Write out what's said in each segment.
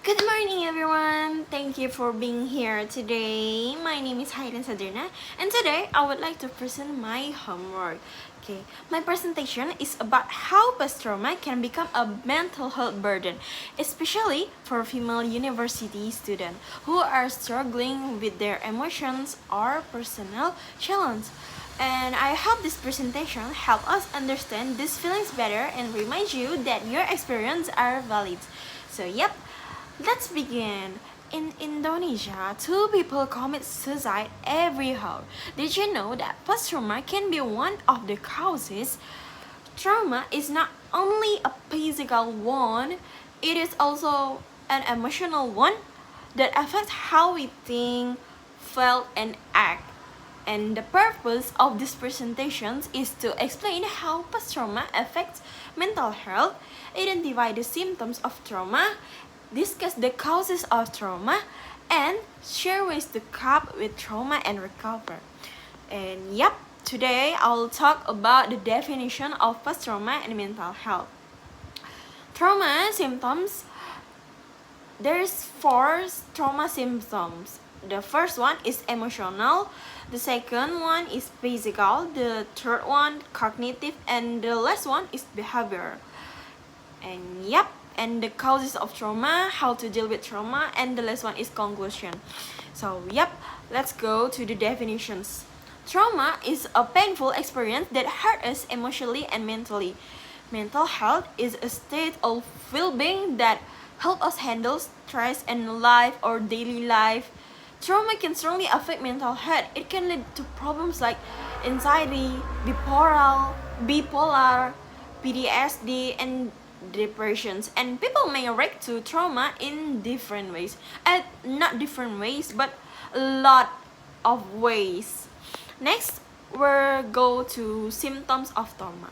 Good morning, everyone. Thank you for being here today. My name is Hayden Sadrina, and today I would like to present my homework. Okay, my presentation is about how post-trauma can become a mental health burden, especially for female university students who are struggling with their emotions or personal challenges. And I hope this presentation help us understand these feelings better and remind you that your experiences are valid. So, yep, let's begin. In Indonesia, 2 people commit suicide every hour. Did you know that post-trauma can be one of the causes? Trauma is not only a physical one, it is also an emotional one that affects how we think, feel, and act. And the purpose of these presentations is to explain how post-trauma affects mental health, identify the symptoms of trauma, discuss the causes of trauma, and share ways to cope with trauma and recover. And yep, today I'll talk about the definition of post-trauma and mental health. Trauma symptoms. There's 4 trauma symptoms. The first one is emotional, the second one is physical, the third one cognitive, and the last one is behavior. And yep, and the causes of trauma, how to deal with trauma, and the last one is conclusion. So yep, let's go to the definitions. Trauma is a painful experience that hurt us emotionally and mentally. Mental health is a state of well-being that help us handle stress in life or daily life. Trauma can strongly affect mental health. It can lead to problems like anxiety, bipolar, PTSD, and depressions. And people may react to trauma in different ways. And not different ways, but a lot of ways. Next, we'll go to symptoms of trauma.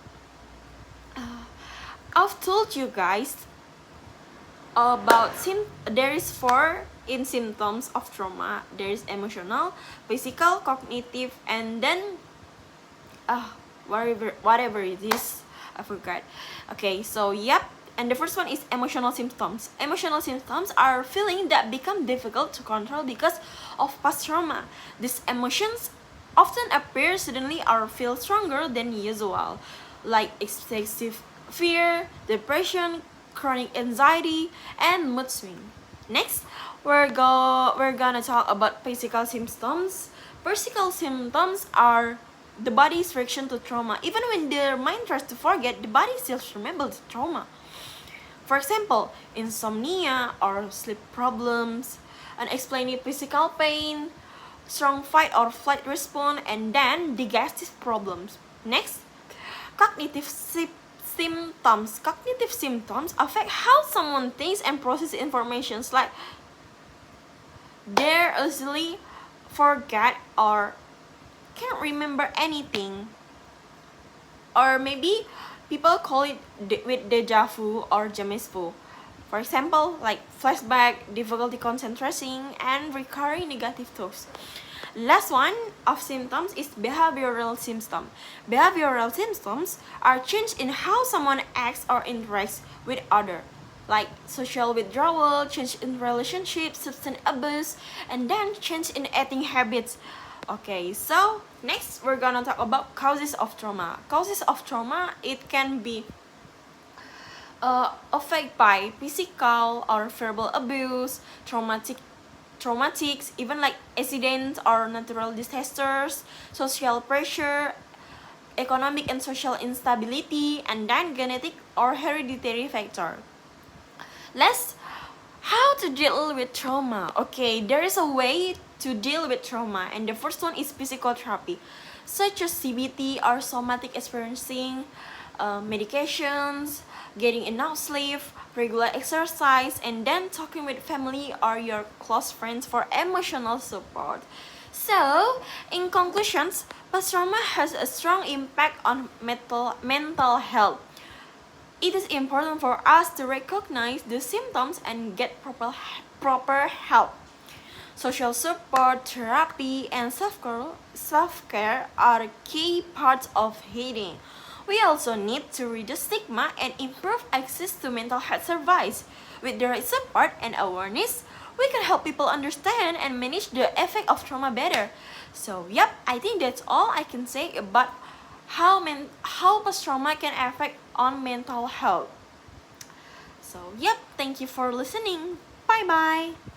I've told you guys about there is 4 in symptoms of trauma. There is emotional, physical, cognitive, and then whatever it is, I forgot. Okay, so yep. And the first one is emotional symptoms. Emotional symptoms are feelings that become difficult to control because of past trauma. These emotions often appear suddenly or feel stronger than usual, like excessive fear, depression, chronic anxiety, and mood swing. Next, we're gonna talk about physical symptoms. Physical symptoms are the body's reaction to trauma. Even when their mind tries to forget, the body still remembers the trauma. For example, insomnia or sleep problems, unexplained physical pain, strong fight or flight response, and then digestive problems. Next, cognitive symptoms. Cognitive symptoms affect how someone thinks and processes information, like they easily forget or can't remember anything, or maybe people call it with deja vu or jamais vu. For example, like flashback, difficulty concentrating, and recurring negative thoughts. Last one of symptoms is behavioral symptoms. Behavioral symptoms are change in how someone acts or interacts with others, like social withdrawal, change in relationships, substance abuse, and then change in eating habits. Okay, so next we're gonna talk about causes of trauma. Causes of trauma, it can be affected by physical or verbal abuse, traumatics, even like accidents or natural disasters, social pressure, economic and social instability, and then genetic or hereditary factor. Let's how to deal with trauma. Okay, there is a way to deal with trauma, and the first one is physical therapy, such as CBT or somatic experiencing, medications, getting enough sleep, regular exercise, and then talking with family or your close friends for emotional support. So, in conclusions, post-trauma has a strong impact on mental health. It is important for us to recognize the symptoms and get proper help. Social support, therapy, and self-care are key parts of healing. We also need to reduce stigma and improve access to mental health services. With the right support and awareness, we can help people understand and manage the effect of trauma better. So, yep, I think that's all I can say about how post-trauma can affect on mental health. So, yep, thank you for listening. Bye bye.